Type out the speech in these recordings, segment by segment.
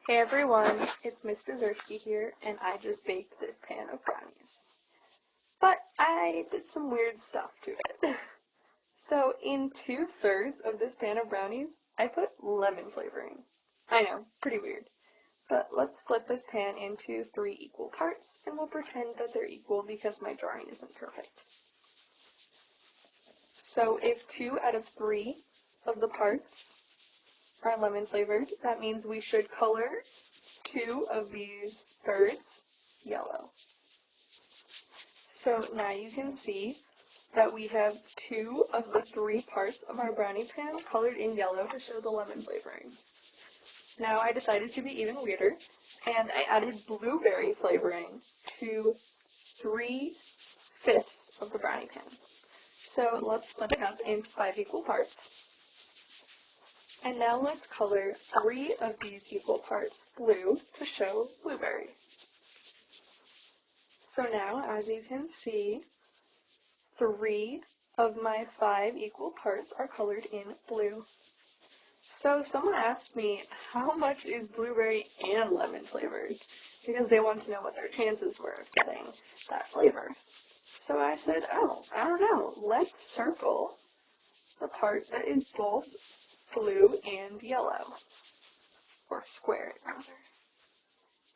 Hey everyone, it's Miss Brzezinski here, and I just baked this pan of brownies. But I did some weird stuff to it. So in 2/3 of this pan of brownies, I put lemon flavoring. I know, pretty weird. But let's split this pan into 3 equal parts, and we'll pretend that they're equal because my drawing isn't perfect. So if 2 out of 3 of the parts are lemon flavored, that means we should color 2 of these thirds yellow. So now you can see that we have 2 of the 3 parts of our brownie pan colored in yellow to show the lemon flavoring. Now I decided to be even weirder, and I added blueberry flavoring to 3/5 of the brownie pan. So let's split it up into 5 equal parts. And now let's color 3 of these equal parts blue to show blueberry. So now, as you can see, 3 of my 5 equal parts are colored in blue. So someone asked me, how much is blueberry and lemon flavored? Because they want to know what their chances were of getting that flavor. So I said, oh, I don't know. Let's circle the part that is both blue and yellow. Or square it, rather.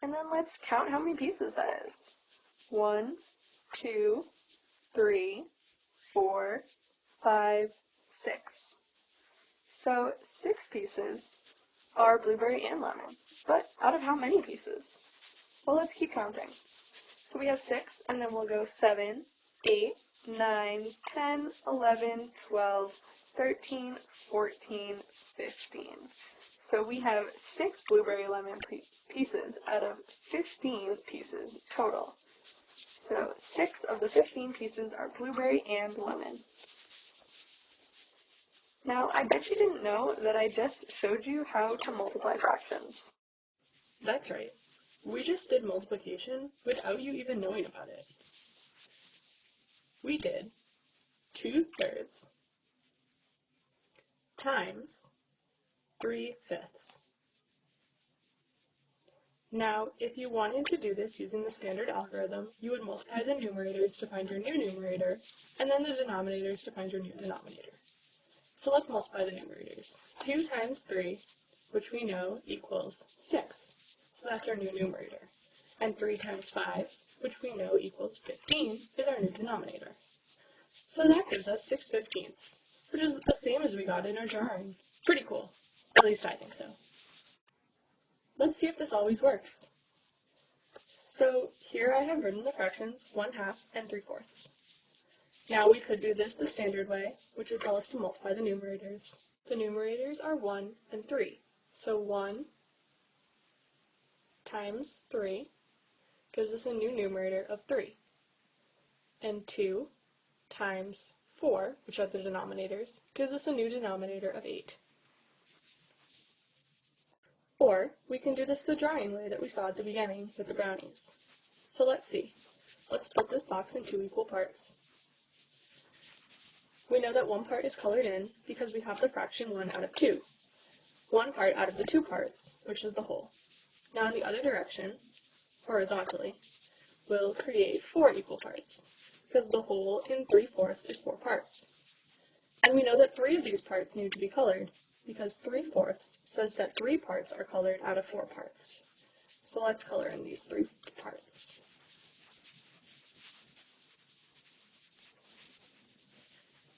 And then let's count how many pieces that is. 1, 2, 3, 4, 5, 6. So 6 pieces are blueberry and lemon. But out of how many pieces? Well, let's keep counting. So we have 6, and then we'll go 7, 8, 9, 10, 11, 12, 13, 14, 15. So we have 6 blueberry lemon pieces out of 15 pieces total. So 6 of the 15 pieces are blueberry and lemon. Now, I bet you didn't know that I just showed you how to multiply fractions. That's right. We just did multiplication without you even knowing about it. We did 2/3 times 3/5. Now, if you wanted to do this using the standard algorithm, you would multiply the numerators to find your new numerator, and then the denominators to find your new denominator. So let's multiply the numerators. 2 times 3, which we know equals 6. So that's our new numerator. And 3 times 5, which we know equals 15, is our new denominator. So that gives us 6/15, which is the same as we got in our drawing. Pretty cool. At least I think so. Let's see if this always works. So here I have written the fractions 1/2 and 3/4. Now we could do this the standard way, which would tell us to multiply the numerators. The numerators are 1 and 3. So 1 times 3 gives us a new numerator of 3. And 2 times 4, which are the denominators, gives us a new denominator of 8. Or we can do this the drawing way that we saw at the beginning with the brownies. So let's see. Let's split this box in 2 equal parts. We know that one part is colored in because we have the fraction 1 out of 2. One part out of the 2 parts, which is the whole. Now in the other direction, horizontally, we'll create 4 equal parts, because the whole in 3/4 is 4 parts. And we know that 3 of these parts need to be colored, because 3/4 says that 3 parts are colored out of 4 parts. So let's color in these 3 parts.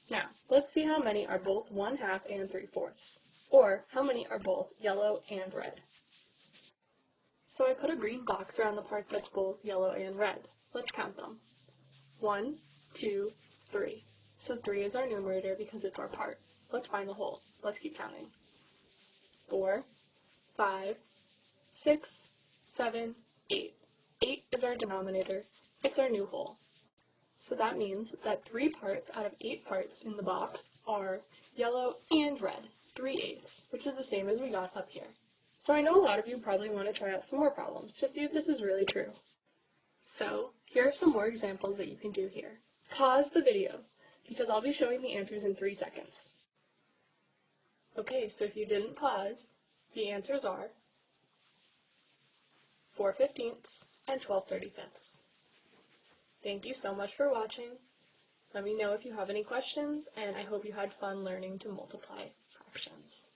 Now, let's see how many are both 1/2 and 3/4, or how many are both yellow and red. So I put a green box around the part that's both yellow and red. Let's count them. 1, 2, 3. So 3 is our numerator because it's our part. Let's find the whole. Let's keep counting. 4, 5, 6, 7, 8. 8 is our denominator. It's our new whole. So that means that 3 parts out of 8 parts in the box are yellow and red, 3/8, which is the same as we got up here. So I know a lot of you probably want to try out some more problems to see if this is really true. So here are some more examples that you can do here. Pause the video, because I'll be showing the answers in 3 seconds. Okay, so if you didn't pause, the answers are 4/15ths, and 12/35ths. Thank you so much for watching. Let me know if you have any questions, and I hope you had fun learning to multiply fractions.